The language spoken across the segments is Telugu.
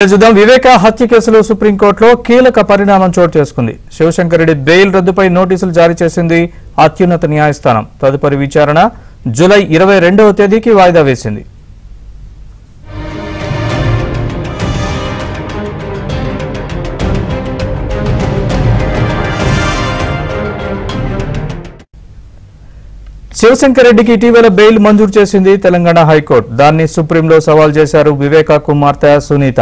వివేక హత్య కేసులో సుప్రీంకోర్టులో కీలక పరిణామం చోటు చేసుకుంది. శివశంకర్ రెడ్డి బెయిల్ రద్దుపై నోటీసులు జారీ చేసింది అత్యున్నత న్యాయస్థానం. తదుపరి విచారణ జూలై 22వ తేదీకి వాయిదా వేసింది. శివశంకర్ రెడ్డికి ఇటీవల బెయిల్ మంజూరు చేసింది తెలంగాణ హైకోర్టు. దాన్ని సుప్రీంలో సవాల్ చేశారు వివేక కుమార్తె సునీత.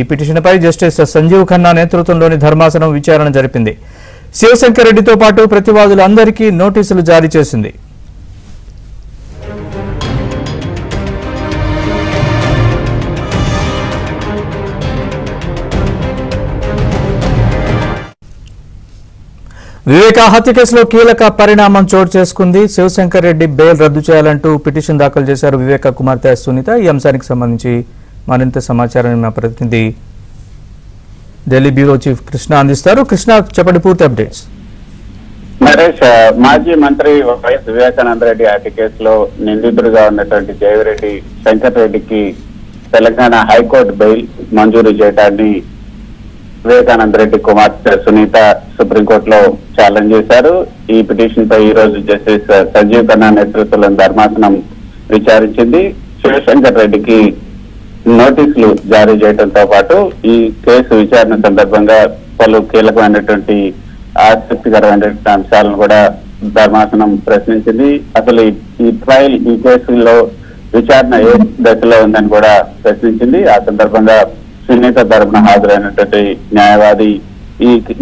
ఈ పిటిషన్పై జస్టిస్ సంజీవ్ ఖన్నా నేతృత్వంలోని ధర్మాసనం విచారణ జరిపింది. శివశంకర్ రెడ్డితో పాటు ప్రతివాదులందరికీ నోటీసులు జారీ చేసింది. వివేక హత్య కేసులో కీలక పరిణామం చోటు చేసుకుంది. శివశంకర్ రెడ్డి బెయిల్ రద్దు చేయాలంటూ పిటిషన్ దాఖలు చేశారు వివేక కుమార్తె సునీత. ఈ అంశానికి సంబంధించి మరింత సమాచారాన్ని మా ప్రతినిధి ఢిల్లీ బ్యూరో చీఫ్ కృష్ణ అందిస్తారు. కృష్ణ, చెప్పండి పూర్తి అప్డేట్స్. నరేష్, మాజీ మంత్రి వైఎస్ వివేకానంద రెడ్డి హత్య కేసులో నిందితుడిగా ఉన్నటువంటి జయరెడ్డి శంకర్ రెడ్డికి తెలంగాణ హైకోర్టు బెయిల్ మంజూరు చేయడాన్ని వివేకానంద రెడ్డి కుమార్తె సునీత సుప్రీంకోర్టులో ఛాలెంజ్ చేశారు. ఈ పిటిషన్ పై ఈ రోజు జస్టిస్ సంజీవ్ ఖన్నా నేతృత్వంలోని ధర్మాసనం విచారించింది. శివశంకర్ రెడ్డికి నోటీసులు జారీ చేయడంతో పాటు ఈ కేసు విచారణ సందర్భంగా పలు కీలకమైనటువంటి ఆసక్తికరమైనటువంటి అంశాలను కూడా ధర్మాసనం ప్రశ్నించింది. అసలు ఈ కేసులో విచారణ ఏ దశలో ఉందని కూడా ప్రశ్నించింది. ఆ సందర్భంగా సునీత తరపున హాజరైనటువంటి న్యాయవాది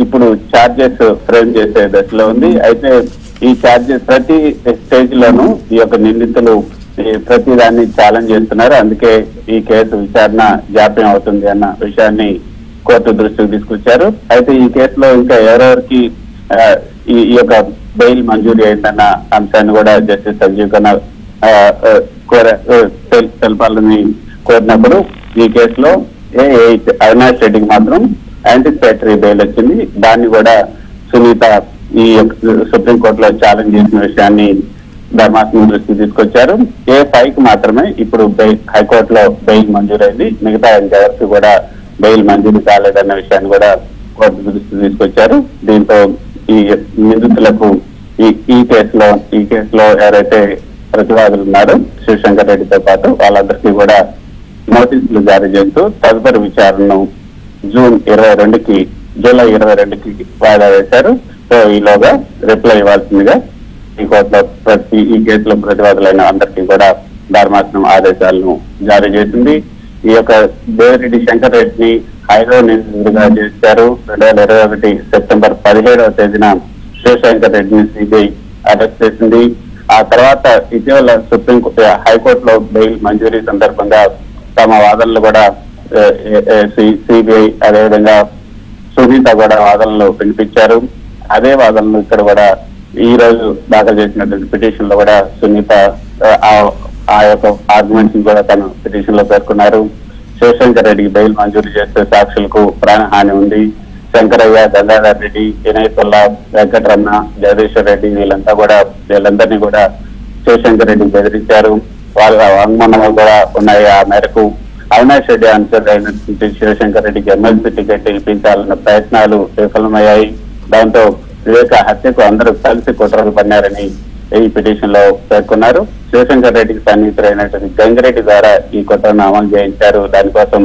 ఇప్పుడు ఛార్జెస్ ఫ్రేమ్ చేసే దశలో ఉంది. అయితే ఈ ఛార్జెస్ ప్రతి స్టేజ్ లోనూ ఈ యొక్క నిందితులు ప్రతి దాన్ని ఛాలెంజ్ చేస్తున్నారు. అందుకే ఈ కేసు విచారణ జాప్యం అవుతుంది అన్న విషయాన్ని కోర్టు దృష్టికి తీసుకొచ్చారు. అయితే ఈ కేసులో ఇంకా ఎవరెవరికి ఈ యొక్క బెయిల్ మంజూరు అయిందన్న అంశాన్ని కూడా జస్టిస్ సంజీవ్ ఖన్నా తెలపాలని కోరినప్పుడు ఈ కేసులో అవినాష్ రెడ్డికి మాత్రం యాంటిసిపేటరీ బెయిల్ వచ్చింది. దాన్ని కూడా సునీత ఈ సుప్రీంకోర్టులో ఛాలెంజ్ చేసిన విషయాన్ని ధర్మాసనం దృష్టికి తీసుకొచ్చారు. A5కి మాత్రమే ఇప్పుడు హైకోర్టులో బెయిల్ మంజూరైంది. మిగతా ఇంకెవరికి కూడా బెయిల్ మంజూరు కాలేదన్న విషయాన్ని కూడా కోర్టు దృష్టికి తీసుకొచ్చారు. దీంతో ఈ నిందితులకు ఈ కేసులో ఎవరైతే ప్రతివాదులు ఉన్నారో శివశంకర్ రెడ్డితో పాటు వాళ్ళందరికీ కూడా నోటీసులు జారీ చేస్తూ తదుపరి విచారణను జూలై 22కి వాయిదా వేశారు. సో ఈలోగా రిప్లై ఇవ్వాల్సిందిగా ఈ కోర్టులో ఈ కేసులో ప్రతివాదులైన అందరికీ కూడా ధర్మాసనం ఆదేశాలను జారీ చేసింది. ఈ యొక్క దేవిరెడ్డి శంకర్ రెడ్డిని హైదరాబాద్ నిందితుడిగా చేశారు. 2021 సెప్టెంబర్ 17వ తేదీన శివశంకర్ రెడ్డిని సిబిఐ అరెస్ట్ చేసింది. ఆ తర్వాత ఇటీవల హైకోర్టులో బెయిల్ మంజూరీ సందర్భంగా తమ వాదనలు కూడా సిబిఐ అదేవిధంగా సునీత కూడా వాదనలు వినిపించారు. అదే వాదనలు ఇక్కడ కూడా ఈ రోజు దాఖలు చేసినటువంటి పిటిషన్ లో కూడా సునీత ఆ యొక్క ఆర్గ్యుమెంట్స్ కూడా తను పిటిషన్ లో పేర్కొన్నారు. శివశంకర్ రెడ్డికి బెయిల్ మంజూరు చేస్తే సాక్షులకు ప్రాణహాని ఉంది. శంకరయ్య, గంగాధర్ రెడ్డి, వినయతుల్లా, వెంకటరమణ, జగదీశ్వర్ రెడ్డి వీళ్ళందరినీ కూడా శివశంకర్ రెడ్డి బెదిరించారు. వాళ్ళ వాంగ్మూలము కూడా ఉన్నాయి. ఆ మేరకు అవినాష్ రెడ్డి అనుచరుడు అయినటువంటి శివశంకర్ రెడ్డికి ఎమ్మెల్సీ టికెట్ ఇప్పించాలన్న ప్రయత్నాలు విఫలమయ్యాయి. దాంతో వివేక హత్యకు అందరూ కలిసి కుట్రలు పన్నారని ఈ పిటిషన్ లో పేర్కొన్నారు. శివశంకర్ రెడ్డికి సన్నిహితులైనటువంటి గంగిరెడ్డి ద్వారా ఈ కుట్రను అమలు చేయించారు. దానికోసం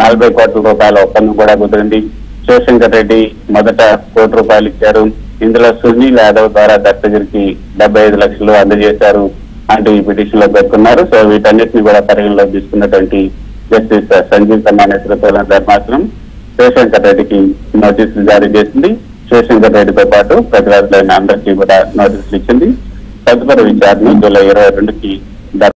40 కోట్ల రూపాయల ఒప్పందం కూడా కుదిరింది. శివశంకర్ రెడ్డి మొదట ₹1 కోటి ఇచ్చారు. ఇందులో సునీల్ యాదవ్ ద్వారా దత్తగిరికి 75 లక్షలు అందజేశారు అంటూ ఈ పిటిషన్ లో పేర్కొన్నారు. సో వీటన్నిటిని కూడా పరిగణలోకి తీసుకున్నటువంటి జస్టిస్ సంజీవ్ ఖన్నా నేతృత్వంలో ధర్మాసనం శివశంకర్ రెడ్డికి నోటీసులు జారీ చేసింది. శివశంకర్ రెడ్డితో పాటు ప్రతివాదులైన అందరికీ కూడా నోటీసులు ఇచ్చింది. తదుపరి విచారణ జూలై 22కి